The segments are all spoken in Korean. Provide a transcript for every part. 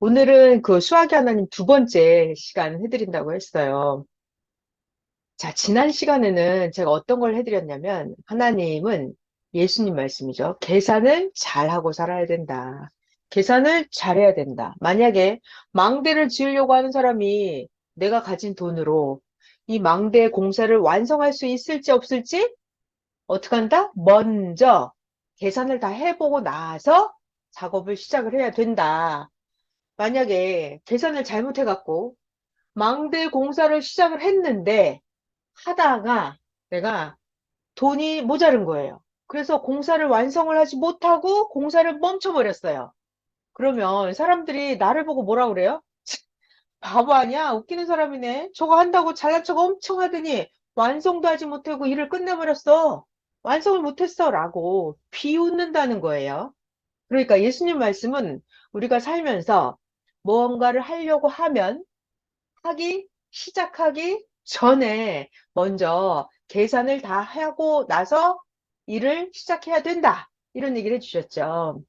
오늘은 그 수학의 하나님 두 번째 시간 해드린다고 했어요. 자, 지난 시간에는 제가 어떤 걸 해드렸냐면, 하나님은 예수님 말씀이죠. 계산을 잘하고 살아야 된다. 계산을 잘해야 된다. 만약에 망대를 지으려고 하는 사람이 내가 가진 돈으로 이 망대 공사를 완성할 수 있을지 없을지 어떻게 한다? 먼저 계산을 다 해보고 나서 작업을 시작을 해야 된다. 만약에 계산을 잘못해갖고 망대 공사를 시작을 했는데 하다가 내가 돈이 모자른 거예요. 그래서 공사를 완성을 하지 못하고 공사를 멈춰버렸어요. 그러면 사람들이 나를 보고 뭐라 그래요? 바보 아니야? 웃기는 사람이네. 저거 한다고 잘난 척 엄청 하더니 완성도 하지 못하고 일을 끝내버렸어. 완성을 못했어. 라고 비웃는다는 거예요. 그러니까 예수님 말씀은 우리가 살면서 무언가를 하려고 하면 시작하기 전에 먼저 계산을 다 하고 나서 일을 시작해야 된다. 이런 얘기를 해주셨죠.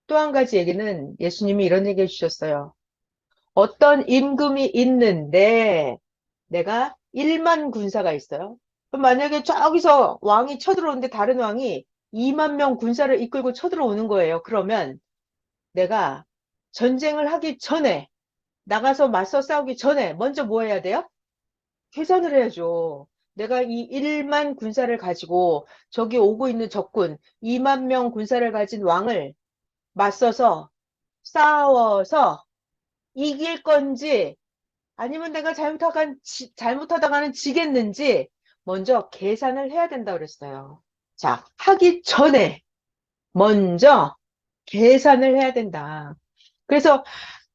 또 한 가지 얘기는 예수님이 이런 얘기 해주셨어요. 어떤 임금이 있는데 내가 1만 군사가 있어요. 그럼 만약에 저기서 왕이 쳐들어오는데 다른 왕이 2만 명 군사를 이끌고 쳐들어오는 거예요. 그러면 내가 전쟁을 하기 전에 나가서 맞서 싸우기 전에 먼저 뭐 해야 돼요? 계산을 해야죠. 내가 이 1만 군사를 가지고 저기 오고 있는 적군 2만 명 군사를 가진 왕을 맞서서 싸워서 이길 건지 아니면 내가 잘못하다가는 지겠는지 먼저 계산을 해야 된다고 그랬어요. 자, 하기 전에 먼저 계산을 해야 된다. 그래서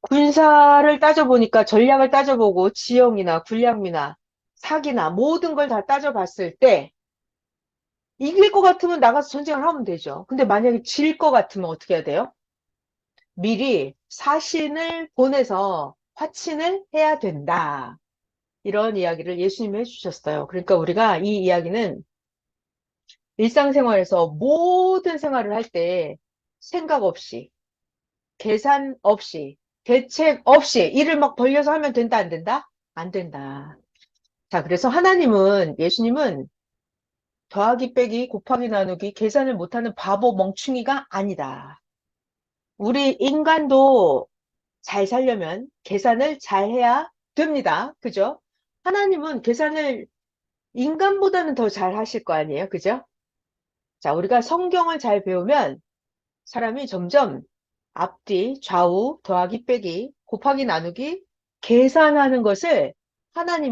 군사를 따져보니까 전략을 따져보고 지형이나 군량미나 사기나 모든 걸 다 따져봤을 때 이길 것 같으면 나가서 전쟁을 하면 되죠. 근데 만약에 질 것 같으면 어떻게 해야 돼요? 미리 사신을 보내서 화친을 해야 된다. 이런 이야기를 예수님이 해주셨어요. 그러니까 우리가 이 이야기는 일상생활에서 모든 생활을 할 때 생각 없이, 계산 없이, 대책 없이 일을 막 벌려서 하면 된다, 안 된다? 안 된다. 자, 그래서 예수님은 더하기, 빼기, 곱하기, 나누기, 계산을 못하는 바보 멍충이가 아니다. 우리 인간도 잘 살려면 계산을 잘 해야 됩니다. 그죠? 하나님은 계산을 인간보다는 더 잘 하실 거 아니에요? 그죠? 자, 우리가 성경을 잘 배우면 사람이 점점 앞뒤, 좌우, 더하기, 빼기, 곱하기, 나누기, 계산하는 것을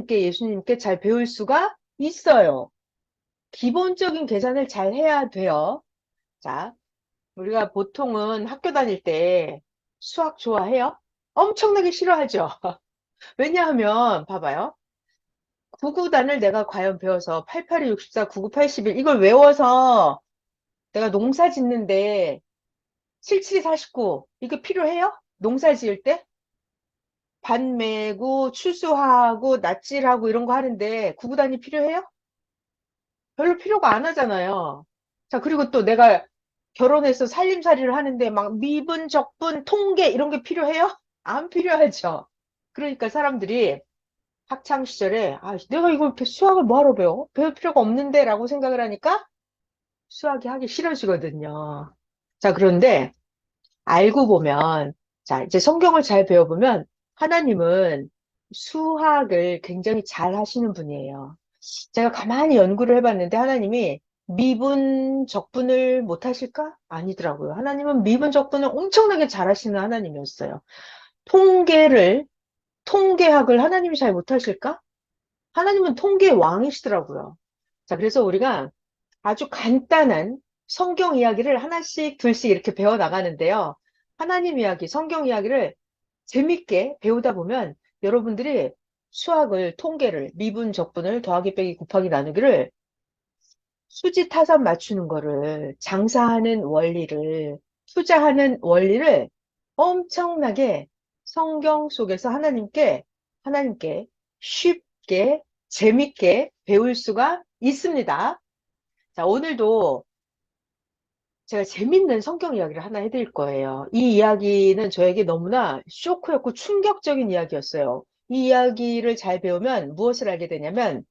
예수님께 잘 배울 수가 있어요. 기본적인 계산을 잘 해야 돼요. 자, 우리가 보통은 학교 다닐 때 수학 좋아해요? 엄청나게 싫어하죠. 왜냐하면, 봐봐요. 99단을 내가 과연 배워서 88, 64, 99, 81 이걸 외워서 내가 농사 짓는데 77이 49 이게 필요해요? 농사 지을 때? 반 매고 추수하고 낫질하고 이런 거 하는데 99단이 필요해요? 별로 필요가 안 하잖아요. 자, 그리고 또 내가 결혼해서 살림살이를 하는데 막 미분, 적분, 통계 이런 게 필요해요? 안 필요하죠. 그러니까 사람들이 학창 시절에 내가 이걸 수학을 뭐하러 배워? 배울 필요가 없는데 라고 생각을 하니까 수학이 하기 싫어지거든요. 자, 그런데 알고 보면, 자, 이제 성경을 잘 배워보면 하나님은 수학을 굉장히 잘 하시는 분이에요. 제가 가만히 연구를 해봤는데 하나님이 미분, 적분을 못 하실까? 아니더라고요. 하나님은 미분, 적분을 엄청나게 잘 하시는 하나님이었어요. 통계를, 통계학을 하나님이 잘 못하실까? 하나님은 통계의 왕이시더라고요. 자, 그래서 우리가 아주 간단한 성경 이야기를 하나씩, 둘씩 이렇게 배워 나가는데요. 하나님 이야기, 성경 이야기를 재밌게 배우다 보면 여러분들이 통계를, 미분, 적분을, 더하기, 빼기, 곱하기, 나누기를 수지 타산 맞추는 거를, 장사하는 원리를, 투자하는 원리를 엄청나게 성경 속에서 하나님께 쉽게, 재밌게 배울 수가 있습니다. 자, 오늘도 제가 재밌는 성경 이야기를 하나 해드릴 거예요. 이 이야기는 저에게 너무나 쇼크였고 충격적인 이야기였어요. 이 이야기를 잘 배우면 무엇을 알게 되냐면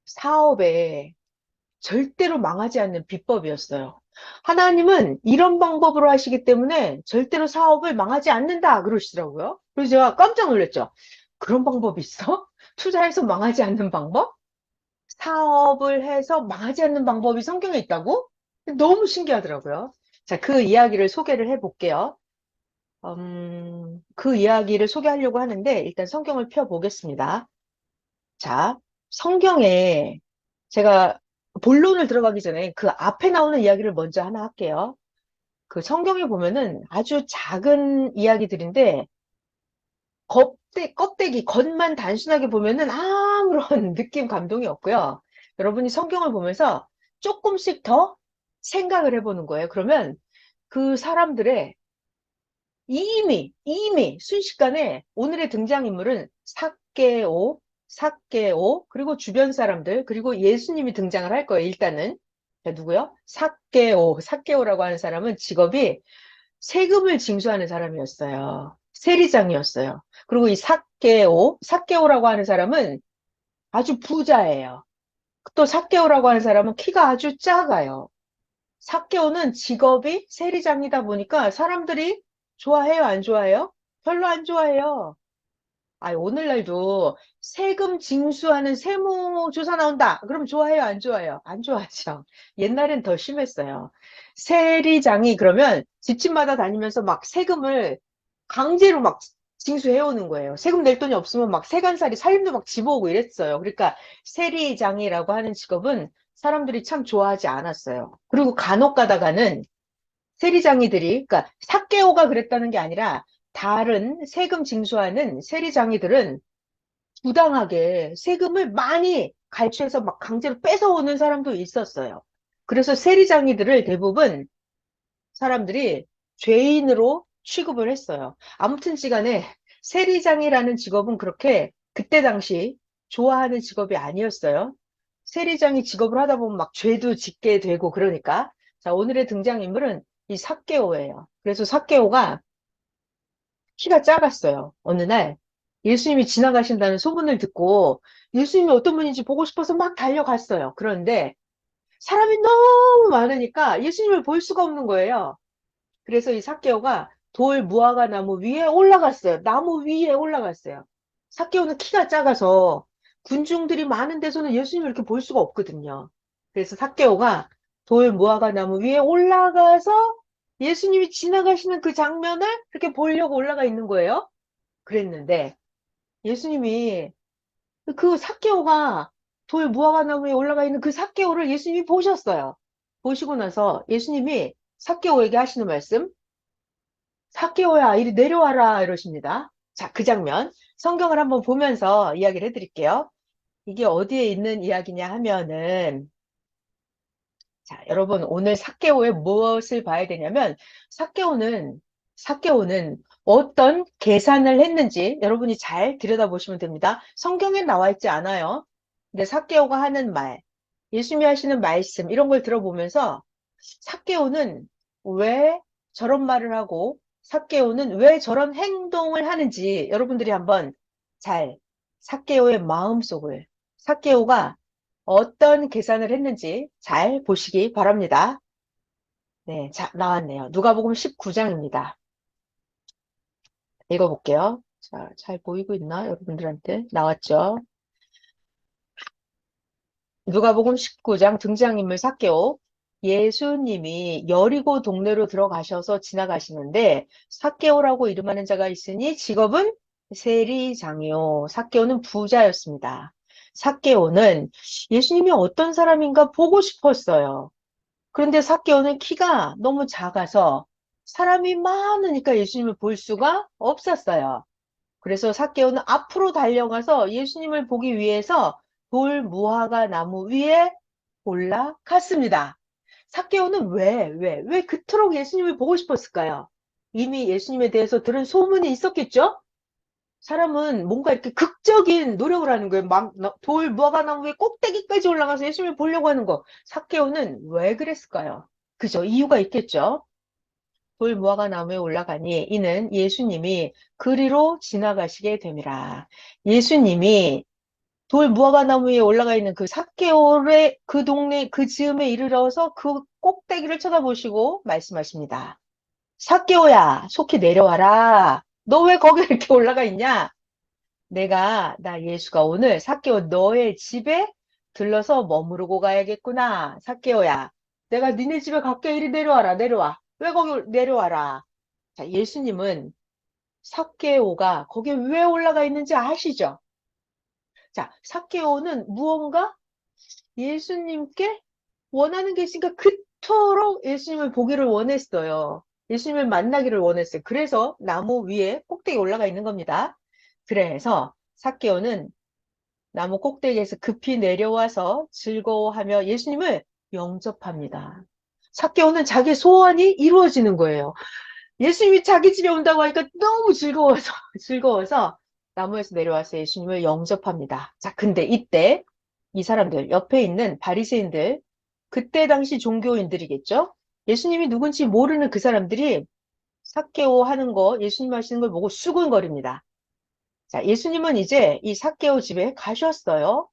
사업에 절대로 망하지 않는 비법이었어요. 하나님은 이런 방법으로 하시기 때문에 절대로 사업을 망하지 않는다 그러시더라고요. 그래서 제가 깜짝 놀랐죠. 그런 방법이 있어? 투자해서 망하지 않는 방법? 사업을 해서 망하지 않는 방법이 성경에 있다고? 너무 신기하더라고요. 자, 그 이야기를 소개를 해볼게요. 그 이야기를 소개하려고 하는데 일단 성경을 펴보겠습니다. 자, 성경에 제가 본론을 들어가기 전에 그 앞에 나오는 이야기를 먼저 하나 할게요. 그 성경에 보면은 아주 작은 이야기들인데 겉만 단순하게 보면은 아무런 느낌, 감동이 없고요. 여러분이 성경을 보면서 조금씩 더 생각을 해보는 거예요. 그러면 그 사람들의 이미 순식간에 오늘의 등장인물은 삭개오, 그리고 주변 사람들, 그리고 예수님이 등장을 할 거예요, 일단은. 자, 누구요? 삭개오라고 하는 사람은 직업이 세금을 징수하는 사람이었어요. 세리장이었어요. 그리고 이 삭개오라고 하는 사람은 아주 부자예요. 또 삭개오라고 하는 사람은 키가 아주 작아요. 삭개오는 직업이 세리장이다 보니까 사람들이 좋아해요, 안 좋아해요? 별로 안 좋아해요. 아, 오늘날도 세금 징수하는 세무조사 나온다. 그럼 좋아해요, 안 좋아해요? 안 좋아하죠. 옛날엔 더 심했어요. 세리장이 그러면 집집마다 다니면서 막 세금을 강제로 막 징수해 오는 거예요. 세금 낼 돈이 없으면 막 세간살이 살림도 막 집어오고 이랬어요. 그러니까 세리장이라고 하는 직업은 사람들이 참 좋아하지 않았어요. 그리고 간혹 가다가는 세리장이들이, 그러니까 삭개오가 그랬다는 게 아니라 다른 세금 징수하는 세리장이들은 부당하게 세금을 많이 갈취해서 막 강제로 뺏어오는 사람도 있었어요. 그래서 세리장이들을 대부분 사람들이 죄인으로 취급을 했어요. 아무튼 시간에 세리장이라는 직업은 그렇게 그때 당시 좋아하는 직업이 아니었어요. 세리장이 직업을 하다 보면 막 죄도 짓게 되고 그러니까. 자, 오늘의 등장인물은 이 삭개오예요. 그래서 삭개오가 키가 작았어요. 어느 날 예수님이 지나가신다는 소문을 듣고 예수님이 어떤 분인지 보고 싶어서 막 달려갔어요. 그런데 사람이 너무 많으니까 예수님을 볼 수가 없는 거예요. 그래서 이 삭개오가 돌 무화과 나무 위에 올라갔어요. 나무 위에 올라갔어요. 삭개오는 키가 작아서 군중들이 많은 데서는 예수님을 이렇게 볼 수가 없거든요. 그래서 삭개오가 돌 무화과 나무 위에 올라가서 예수님이 지나가시는 그 장면을 이렇게 보려고 올라가 있는 거예요. 그랬는데 예수님이 그 삭개오가 돌 무화과 나무 위에 올라가 있는 그 삭개오를 예수님이 보셨어요. 보시고 나서 예수님이 삭개오에게 하시는 말씀, 삭개오야, 이리 내려와라, 이러십니다. 자, 그 장면, 성경을 한번 보면서 이야기를 해드릴게요. 이게 어디에 있는 이야기냐 하면은, 자, 여러분, 오늘 삭개오의 무엇을 봐야 되냐면, 삭개오는 어떤 계산을 했는지 여러분이 잘 들여다보시면 됩니다. 성경에 나와 있지 않아요. 근데 삭개오가 하는 말, 예수님이 하시는 말씀, 이런 걸 들어보면서, 삭개오는 왜 저런 말을 하고 삭개오는 왜 저런 행동을 하는지 여러분들이 한번 잘 삭개오의 마음속을 삭개오가 어떤 계산을 했는지 잘 보시기 바랍니다. 네, 자, 나왔네요. 누가복음 19장입니다. 읽어볼게요. 자, 잘 보이고 있나? 여러분들한테 나왔죠? 누가복음 19장 등장인물 삭개오. 예수님이 여리고 동네로 들어가셔서 지나가시는데 삭개오라고 이름하는 자가 있으니 직업은 세리장이요. 삭개오는 부자였습니다. 삭개오는 예수님이 어떤 사람인가 보고 싶었어요. 그런데 삭개오는 키가 너무 작아서 사람이 많으니까 예수님을 볼 수가 없었어요. 그래서 삭개오는 앞으로 달려가서 예수님을 보기 위해서 돌 무화과 나무 위에 올라갔습니다. 삭개오는 왜 그토록 예수님을 보고 싶었을까요? 이미 예수님에 대해서 들은 소문이 있었겠죠? 사람은 뭔가 이렇게 극적인 노력을 하는 거예요. 막 돌 무화과 나무 위에 꼭대기까지 올라가서 예수님을 보려고 하는 거. 삭개오는 왜 그랬을까요? 그죠? 이유가 있겠죠? 돌 무화과 나무에 올라가니 이는 예수님이 그리로 지나가시게 됨이라. 예수님이 돌 무화과 나무 위에 올라가 있는 그 삭개오의 그 동네 그 즈음에 이르러서 그 꼭대기를 쳐다보시고 말씀하십니다. 삭개오야, 속히 내려와라. 너 왜 거기 이렇게 올라가 있냐? 나 예수가 오늘 삭개오 너의 집에 들러서 머무르고 가야겠구나. 삭개오야, 내가 니네 집에 갈게. 이리 내려와라, 내려와. 왜 거기 내려와라? 자, 예수님은 삭개오가 거기에 왜 올라가 있는지 아시죠? 자, 삭개오는 무언가 예수님께 원하는 게 있으니까 그토록 예수님을 보기를 원했어요. 예수님을 만나기를 원했어요. 그래서 나무 위에 꼭대기에 올라가 있는 겁니다. 그래서 삭개오는 나무 꼭대기에서 급히 내려와서 즐거워하며 예수님을 영접합니다. 삭개오는 자기 소원이 이루어지는 거예요. 예수님이 자기 집에 온다고 하니까 너무 즐거워서, 즐거워서 나무에서 내려와서 예수님을 영접합니다. 자, 근데 이때 이 사람들, 옆에 있는 바리새인들, 그때 당시 종교인들이겠죠? 예수님이 누군지 모르는 그 사람들이 삭개오 하는 거, 예수님 하시는 걸 보고 수군거립니다. 자, 예수님은 이제 이 삭개오 집에 가셨어요.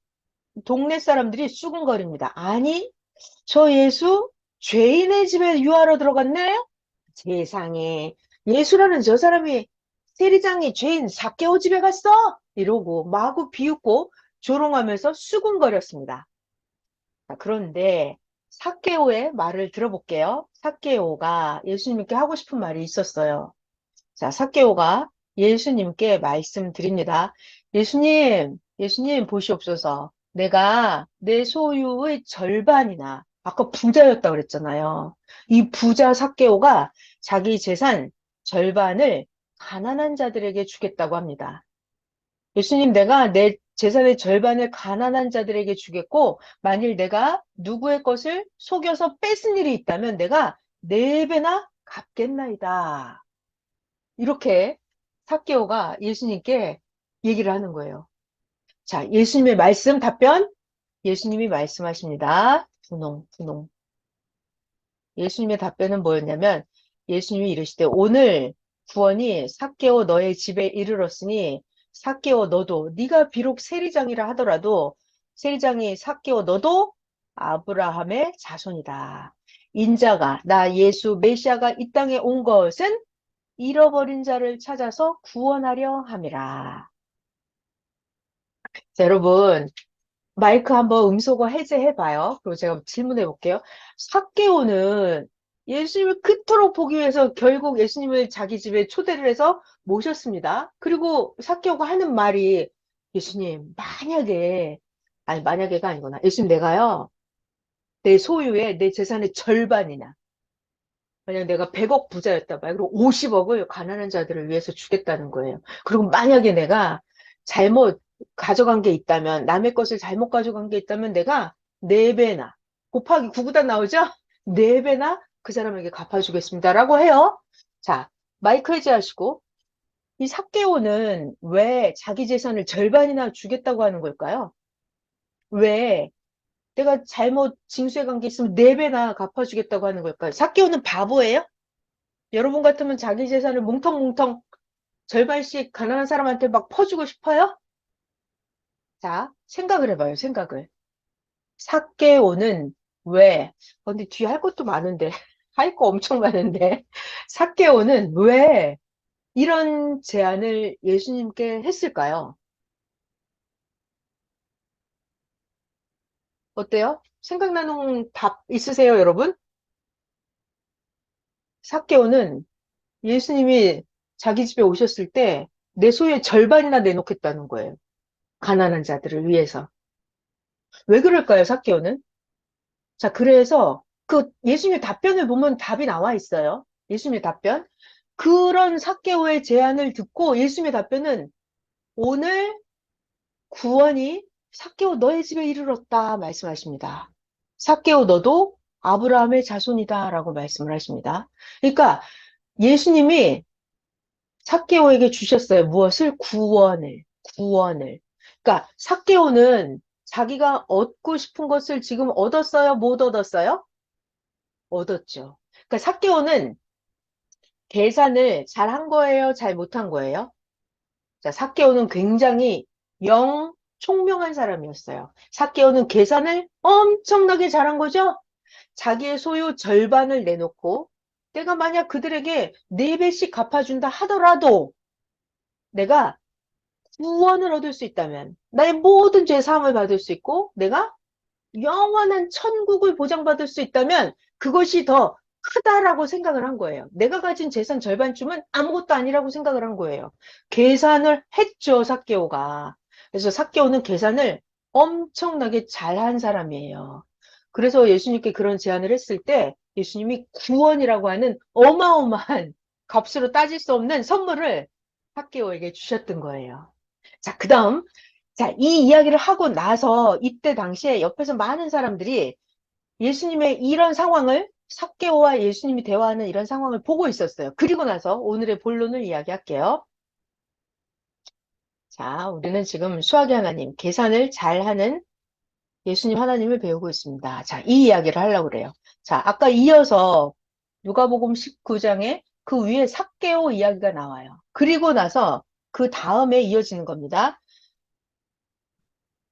동네 사람들이 수군거립니다. 아니, 저 예수 죄인의 집에 유하러 들어갔네? 세상에, 예수라는 저 사람이 세리장이 죄인 삭개오 집에 갔어? 이러고 마구 비웃고 조롱하면서 수군거렸습니다. 자, 그런데 삭개오의 말을 들어볼게요. 삭개오가 예수님께 하고 싶은 말이 있었어요. 자, 삭개오가 예수님께 말씀드립니다. 예수님 보시옵소서. 내가 내 소유의 절반이나, 아까 부자였다고 그랬잖아요. 이 부자 삭개오가 자기 재산 절반을 가난한 자들에게 주겠다고 합니다. 예수님, 내가 내 재산의 절반을 가난한 자들에게 주겠고, 만일 내가 누구의 것을 속여서 뺏은 일이 있다면 내가 네 배나 갚겠나이다. 이렇게 삭개오가 예수님께 얘기를 하는 거예요. 자, 예수님의 말씀 답변. 예수님이 말씀하십니다. 분홍, 분홍. 예수님의 답변은 뭐였냐면 예수님이 이르시되 오늘 구원이 삭개오 너의 집에 이르렀으니 삭개오 너도 네가 비록 세리장이라 하더라도 세리장이 삭개오 너도 아브라함의 자손이다. 인자가 나 예수 메시아가 이 땅에 온 것은 잃어버린 자를 찾아서 구원하려 함이라. 자, 여러분, 마이크 한번 음소거 해제해봐요. 그리고 제가 질문해 볼게요. 삭개오는 예수님을 그토록 보기 위해서 결국 예수님을 자기 집에 초대를 해서 모셨습니다. 그리고 삭개오가 하는 말이 예수님, 만약에가 아니구나. 예수님, 내가요, 내 소유의 내 재산의 절반이나, 만약 내가 100억 부자였다 봐요. 그리고 50억을 가난한 자들을 위해서 주겠다는 거예요. 그리고 만약에 내가 잘못 가져간 게 있다면, 남의 것을 잘못 가져간 게 있다면 내가 4배나, 곱하기 9구단 나오죠? 4배나 그 사람에게 갚아주겠습니다라고 해요. 자, 마이크 해제하시고, 이 삭개오는 왜 자기 재산을 절반이나 주겠다고 하는 걸까요? 왜 내가 잘못 징수해 간 게 있으면 4배나 갚아주겠다고 하는 걸까요? 삭개오는 바보예요? 여러분 같으면 자기 재산을 뭉텅뭉텅 절반씩 가난한 사람한테 막 퍼주고 싶어요? 자, 생각을 해봐요, 생각을. 삭개오는 왜, 근데 뒤에 할 것도 많은데, 할 거 엄청 많은데, 삭개오는 왜 이런 제안을 예수님께 했을까요? 어때요? 생각나는 답 있으세요, 여러분? 삭개오는 예수님이 자기 집에 오셨을 때 내 소유의 절반이나 내놓겠다는 거예요. 가난한 자들을 위해서. 왜 그럴까요, 삭개오는? 자, 그래서 그 예수님의 답변을 보면 답이 나와 있어요. 예수님의 답변. 그런 삭개오의 제안을 듣고 예수님의 답변은 오늘 구원이 삭개오 너의 집에 이르렀다 말씀하십니다. 삭개오 너도 아브라함의 자손이다라고 말씀을 하십니다. 그러니까 예수님이 삭개오에게 주셨어요. 무엇을? 구원을. 구원을. 그러니까 삭개오는 자기가 얻고 싶은 것을 지금 얻었어요? 못 얻었어요? 얻었죠. 그러니까 삭개오는 계산을 잘 한 거예요? 잘 못한 거예요? 자, 삭개오는 굉장히 총명한 사람이었어요. 삭개오는 계산을 엄청나게 잘한 거죠? 자기의 소유 절반을 내놓고 내가 만약 그들에게 4배씩 갚아준다 하더라도 내가 구원을 얻을 수 있다면 나의 모든 죄 사함을 받을 수 있고 내가 영원한 천국을 보장받을 수 있다면 그것이 더 크다라고 생각을 한 거예요. 내가 가진 재산 절반쯤은 아무것도 아니라고 생각을 한 거예요. 계산을 했죠, 삭개오가. 그래서 삭개오는 계산을 엄청나게 잘한 사람이에요. 그래서 예수님께 그런 제안을 했을 때 예수님이 구원이라고 하는 어마어마한 값으로 따질 수 없는 선물을 삭개오에게 주셨던 거예요. 자, 그 다음 자, 이 이야기를 하고 나서 이때 당시에 옆에서 많은 사람들이 예수님의 이런 상황을 삭개오와 예수님이 대화하는 이런 상황을 보고 있었어요. 그리고 나서 오늘의 본론을 이야기할게요. 자, 우리는 지금 수학의 하나님, 계산을 잘하는 예수님 하나님을 배우고 있습니다. 자, 이 이야기를 하려고 그래요. 자, 아까 이어서 누가복음 19장에 그 위에 삭개오 이야기가 나와요. 그리고 나서 그 다음에 이어지는 겁니다.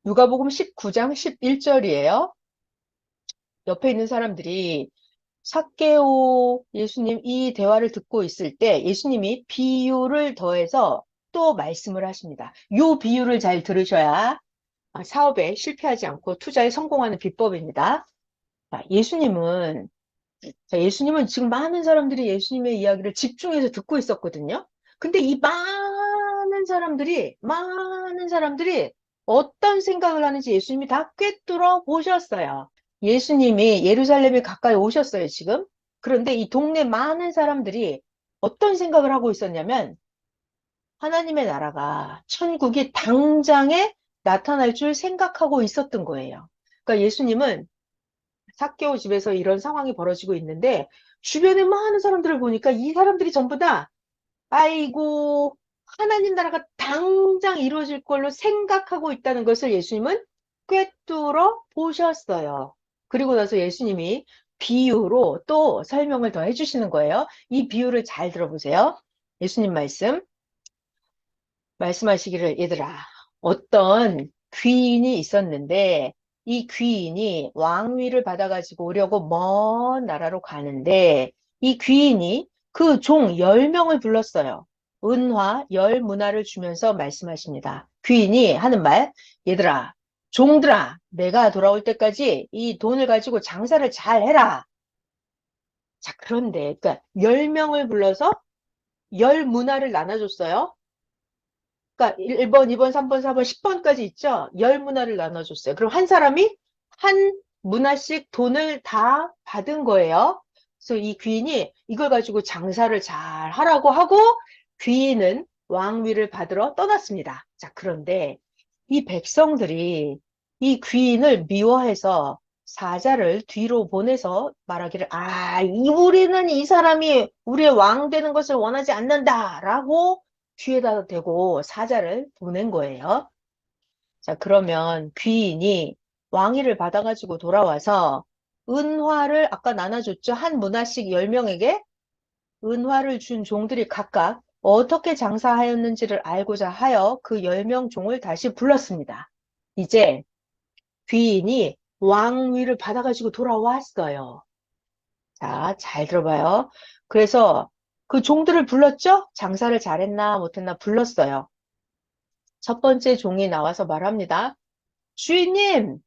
누가복음 19장 11절이에요. 옆에 있는 사람들이 삭개오 예수님 이 대화를 듣고 있을 때 예수님이 비유를 더해서 또 말씀을 하십니다. 이 비유를 잘 들으셔야 사업에 실패하지 않고 투자에 성공하는 비법입니다. 예수님은 지금 많은 사람들이 예수님의 이야기를 집중해서 듣고 있었거든요. 근데 이 많은 사람들이 어떤 생각을 하는지 예수님이 다 꿰뚫어 보셨어요. 예수님이 예루살렘에 가까이 오셨어요, 지금. 그런데 이 동네 많은 사람들이 어떤 생각을 하고 있었냐면 하나님의 나라가 천국이 당장에 나타날 줄 생각하고 있었던 거예요. 그러니까 예수님은 삭개오 집에서 이런 상황이 벌어지고 있는데 주변에 많은 사람들을 보니까 이 사람들이 전부 다 아이고 하나님 나라가 당장 이루어질 걸로 생각하고 있다는 것을 예수님은 꿰뚫어 보셨어요. 그리고 나서 예수님이 비유로 또 설명을 더 해주시는 거예요. 이 비유를 잘 들어보세요. 예수님 말씀하시기를 얘들아 어떤 귀인이 있었는데 이 귀인이 왕위를 받아가지고 오려고 먼 나라로 가는데 이 귀인이 그 종 10명을 불렀어요. 은화 10문화를 주면서 말씀하십니다. 귀인이 하는 말, 얘들아, 종들아, 내가 돌아올 때까지 이 돈을 가지고 장사를 잘 해라. 자, 그런데, 그러니까 10명을 불러서 10문화를 나눠줬어요. 그러니까 1번, 2번, 3번, 4번, 10번까지 있죠? 10문화를 나눠줬어요. 그럼 한 사람이 한 문화씩 돈을 다 받은 거예요. 그래서 이 귀인이 이걸 가지고 장사를 잘 하라고 하고 귀인은 왕위를 받으러 떠났습니다. 자, 그런데 이 백성들이 이 귀인을 미워해서 사자를 뒤로 보내서 말하기를, 우리는 이 사람이 우리의 왕 되는 것을 원하지 않는다라고 귀에다 대고 사자를 보낸 거예요. 자, 그러면 귀인이 왕위를 받아가지고 돌아와서 은화를 아까 나눠줬죠. 한 문화씩 10명에게 은화를 준 종들이 각각 어떻게 장사하였는지를 알고자 하여 그 10명 종을 다시 불렀습니다. 이제 귀인이 왕위를 받아가지고 돌아왔어요. 자, 잘 들어봐요. 그래서 그 종들을 불렀죠? 장사를 잘했나 못했나 불렀어요. 첫 번째 종이 나와서 말합니다. 주인님,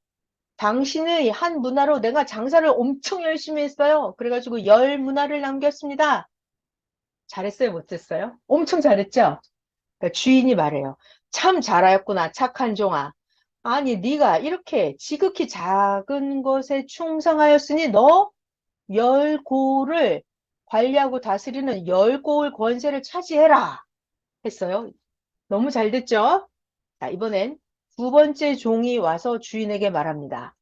당신의 한 문화로 내가 장사를 엄청 열심히 했어요. 그래가지고 10문화를 남겼습니다. 잘했어요, 못했어요? 엄청 잘했죠? 그러니까 주인이 말해요. 참 잘하였구나, 착한 종아. 아니, 네가 이렇게 지극히 작은 것에 충성하였으니 너 10고를 관리하고 다스리는 10고을 권세를 차지해라 했어요. 너무 잘 됐죠? 자, 이번엔 두 번째 종이 와서 주인에게 말합니다.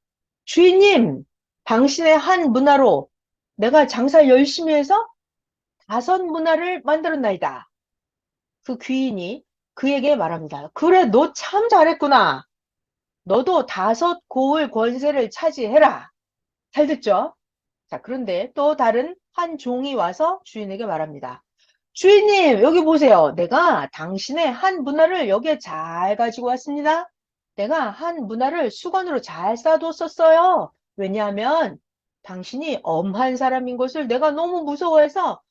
주인님, 당신의 한 문화로 내가 장사 열심히 해서 5문화를 만들었나이다. 그 귀인이 그에게 말합니다. 그래, 너 참 잘했구나. 너도 5고을 권세를 차지해라. 잘 됐죠? 자, 그런데 또 다른 한 종이 와서 주인에게 말합니다. 주인님, 여기 보세요. 내가 당신의 한 문화를 여기에 잘 가지고 왔습니다. 내가 한 문화를 수건으로 잘 싸뒀었어요. 왜냐하면 당신이 엄한 사람인 것을 내가 너무 무서워해서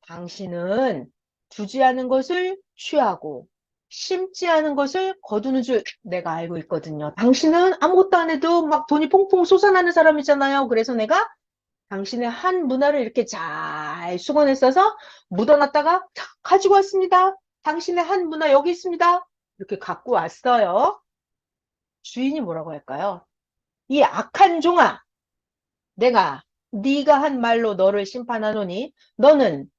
당신은 두지 않은 것을 취하고 심지 않은 것을 거두는 줄 내가 알고 있거든요. 당신은 아무것도 안 해도 막 돈이 퐁퐁 솟아나는 사람이잖아요. 그래서 내가 당신의 한 문화를 이렇게 잘 수건에 싸서 묻어놨다가 탁 가지고 왔습니다. 당신의 한 문화 여기 있습니다. 이렇게 갖고 왔어요. 주인이 뭐라고 할까요? 이 악한 종아, 내가 네가 한 말로 너를 심판하노니 너는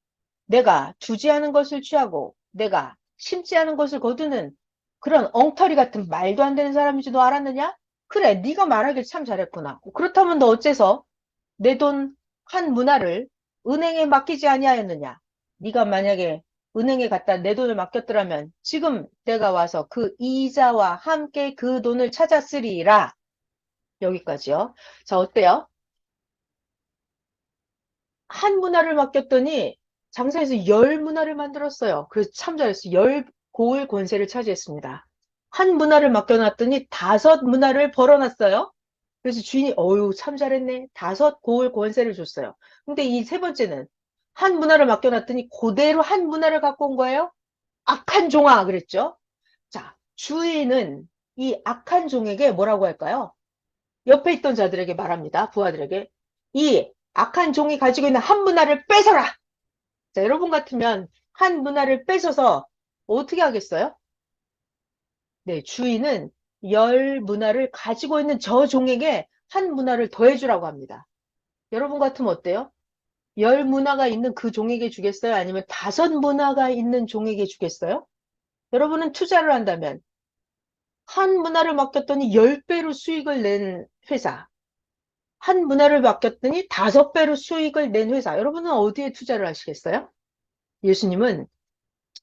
내가 두지 않은 것을 취하고 내가 심지 않은 것을 거두는 그런 엉터리 같은 말도 안 되는 사람인 줄 너 알았느냐? 그래, 네가 말하길 참 잘했구나. 그렇다면 너 어째서 내 돈 한 문화를 은행에 맡기지 아니하였느냐? 네가 만약에 은행에 갖다 내 돈을 맡겼더라면 지금 내가 와서 그 이자와 함께 그 돈을 찾았으리라. 여기까지요. 자, 어때요? 한 문화를 맡겼더니 장사에서 열 문화를 만들었어요. 그래서 참 잘했어요. 열 고을 권세를 차지했습니다. 한 문화를 맡겨놨더니 다섯 문화를 벌어놨어요. 그래서 주인이 어유 참 잘했네. 다섯 고을 권세를 줬어요. 근데 이 세 번째는 한 문화를 맡겨놨더니 그대로 한 문화를 갖고 온 거예요. 악한 종아 그랬죠. 자, 주인은 이 악한 종에게 뭐라고 할까요? 옆에 있던 자들에게 말합니다. 부하들에게. 이 악한 종이 가지고 있는 한 문화를 뺏어라. 자, 여러분 같으면 한 문화를 뺏어서 어떻게 하겠어요? 네, 주인은 열 문화를 가지고 있는 저 종에게 한 문화를 더해주라고 합니다. 여러분 같으면 어때요? 열 문화가 있는 그 종에게 주겠어요? 아니면 다섯 문화가 있는 종에게 주겠어요? 여러분은 투자를 한다면 한 문화를 맡겼더니 10배로 수익을 낸 회사, 한 문화를 맡겼더니 5배로 수익을 낸 회사, 여러분은 어디에 투자를 하시겠어요? 예수님은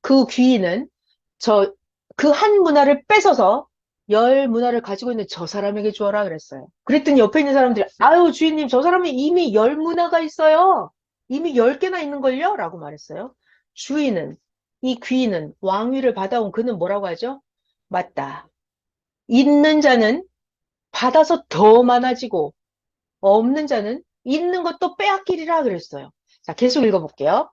그 귀인은 그 한 문화를 뺏어서 열 문화를 가지고 있는 저 사람에게 주어라 그랬어요. 그랬더니 옆에 있는 사람들이 아유 주인님 저 사람은 이미 열 문화가 있어요. 이미 10개나 있는걸요? 라고 말했어요. 주인은 이 귀인은 왕위를 받아온 그는 뭐라고 하죠? 맞다. 있는 자는 받아서 더 많아지고 없는 자는 있는 것도 빼앗기리라 그랬어요. 자, 계속 읽어볼게요.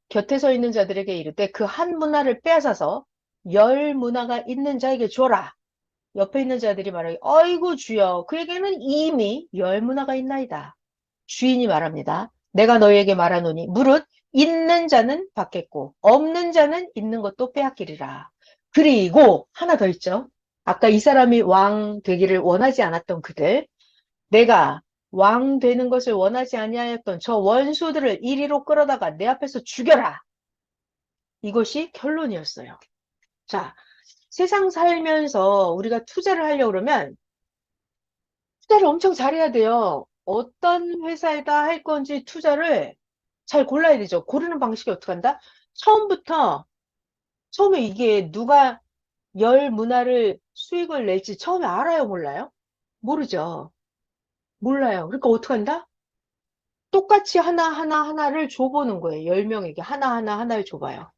곁에 서 있는 자들에게 이르되 그 한 문화를 빼앗아서 열 문화가 있는 자에게 줘라. 옆에 있는 자들이 말하기 어이구 주여 그에게는 이미 열 문화가 있나이다. 주인이 말합니다. 내가 너희에게 말하노니 무릇 있는 자는 받겠고 없는 자는 있는 것도 빼앗기리라. 그리고 하나 더 있죠. 아까 이 사람이 왕 되기를 원하지 않았던 그들 내가 왕 되는 것을 원하지 아니하였던 저 원수들을 이리로 끌어다가 내 앞에서 죽여라. 이것이 결론이었어요. 자, 세상 살면서 우리가 투자를 하려고 그러면 투자를 엄청 잘해야 돼요. 어떤 회사에다 할 건지 투자를 잘 골라야 되죠. 고르는 방식이 어떻게 한다? 처음에 이게 누가 열 문화를 수익을 낼지 처음에 알아요, 몰라요? 모르죠. 몰라요. 그러니까 어떻게 한다? 똑같이 하나를 줘보는 거예요. 10명에게 하나를 줘봐요.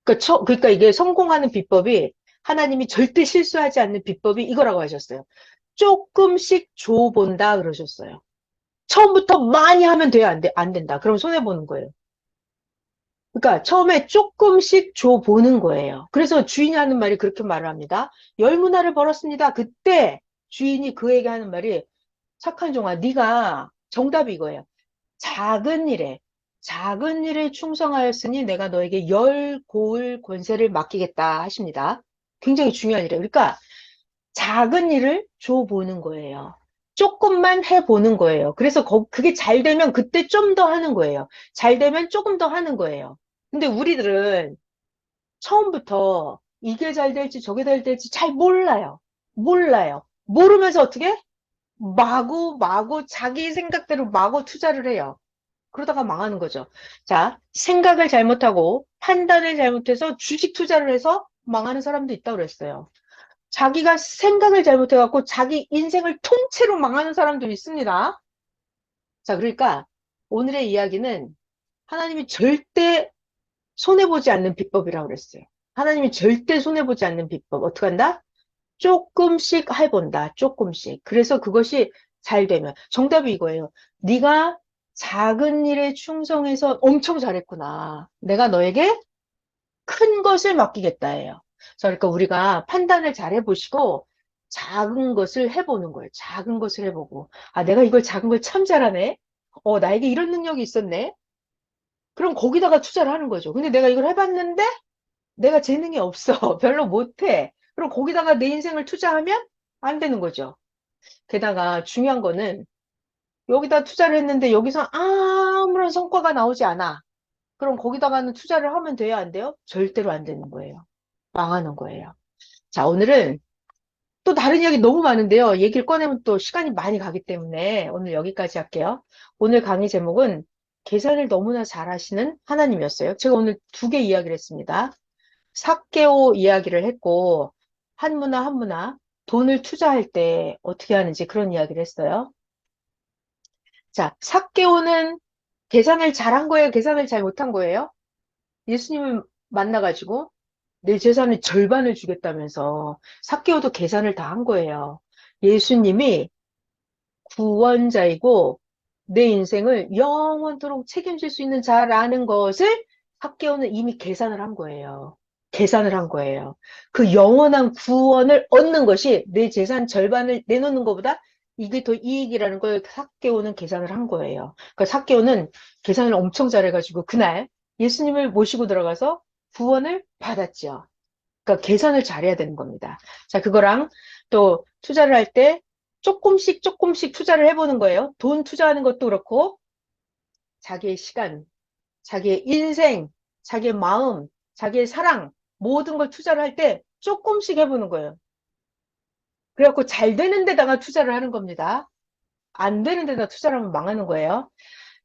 그러니까 이게 성공하는 비법이 하나님이 절대 실수하지 않는 비법이 이거라고 하셨어요. 조금씩 줘본다 그러셨어요. 처음부터 많이 하면 돼요? 안 된다. 그럼 손해보는 거예요. 그러니까 처음에 조금씩 줘보는 거예요. 그래서 주인이 하는 말이 그렇게 말을 합니다. 열 문화를 벌었습니다. 그때 주인이 그에게 하는 말이 착한 종아, 네가 정답이 이거예요. 작은 일에 충성하였으니 내가 너에게 열 고을 권세를 맡기겠다 하십니다. 굉장히 중요한 일이에요. 그러니까 작은 일을 줘보는 거예요. 조금만 해보는 거예요. 그래서 그게 잘 되면 그때 좀 더 하는 거예요. 잘 되면 조금 더 하는 거예요. 근데 우리들은 처음부터 이게 잘 될지 저게 잘 될지 잘 몰라요. 몰라요. 모르면서 어떻게? 마구 자기 생각대로 마구 투자를 해요. 그러다가 망하는 거죠. 자, 생각을 잘못하고 판단을 잘못해서 주식 투자를 해서 망하는 사람도 있다고 그랬어요. 자기가 생각을 잘못해갖고 자기 인생을 통째로 망하는 사람도 있습니다. 자, 그러니까 오늘의 이야기는 하나님이 절대 손해보지 않는 비법이라고 그랬어요. 하나님이 절대 손해보지 않는 비법. 어떻게 한다? 조금씩 해본다. 조금씩. 그래서 그것이 잘 되면. 정답이 이거예요. 네가 작은 일에 충성해서 엄청 잘했구나. 내가 너에게 큰 것을 맡기겠다예요. 그러니까 우리가 판단을 잘 해보시고 작은 것을 해보는 거예요. 작은 것을 해보고. 아, 내가 이걸 작은 걸 참 잘하네. 나에게 이런 능력이 있었네. 그럼 거기다가 투자를 하는 거죠. 근데 내가 이걸 해봤는데 내가 재능이 없어. 별로 못해. 그럼 거기다가 내 인생을 투자하면 안 되는 거죠. 게다가 중요한 거는 여기다 투자를 했는데 여기서 아무런 성과가 나오지 않아. 그럼 거기다가는 투자를 하면 돼요, 안 돼요? 절대로 안 되는 거예요. 망하는 거예요. 자, 오늘은 또 다른 이야기 너무 많은데요. 얘기를 꺼내면 또 시간이 많이 가기 때문에 오늘 여기까지 할게요. 오늘 강의 제목은 계산을 너무나 잘하시는 하나님이었어요. 제가 오늘 두 개 이야기를 했습니다. 삭개오 이야기를 했고 한문화 한문화 돈을 투자할 때 어떻게 하는지 그런 이야기를 했어요. 자, 삭개오는 계산을 잘한 거예요? 계산을 잘 못한 거예요? 예수님을 만나가지고 내 재산의 절반을 주겠다면서 삭개오도 계산을 다 한 거예요. 예수님이 구원자이고 내 인생을 영원토록 책임질 수 있는 자라는 것을 삭개오는 이미 계산을 한 거예요. 계산을 한 거예요. 그 영원한 구원을 얻는 것이 내 재산 절반을 내놓는 것보다 이게 더 이익이라는 걸 삭개오는 계산을 한 거예요. 그러니까 삭개오는 계산을 엄청 잘해가지고 그날 예수님을 모시고 들어가서 구원을 받았죠. 그러니까 계산을 잘해야 되는 겁니다. 자, 그거랑 또 투자를 할 때 조금씩 조금씩 투자를 해보는 거예요. 돈 투자하는 것도 그렇고 자기의 시간, 자기의 인생, 자기의 마음, 자기의 사랑 모든 걸 투자를 할 때 조금씩 해보는 거예요. 그래갖고 잘 되는 데다가 투자를 하는 겁니다. 안 되는 데다 투자를 하면 망하는 거예요.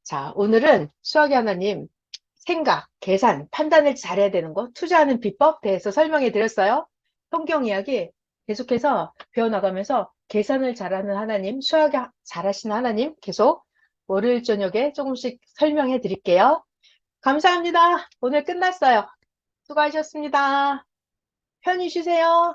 자, 오늘은 수학의 하나님 생각, 계산, 판단을 잘해야 되는 거, 투자하는 비법 대해서 설명해 드렸어요. 성경 이야기 계속해서 배워나가면서 계산을 잘하는 하나님, 수학 잘하시는 하나님 계속 월요일 저녁에 조금씩 설명해 드릴게요. 감사합니다. 오늘 끝났어요. 수고하셨습니다. 편히 쉬세요.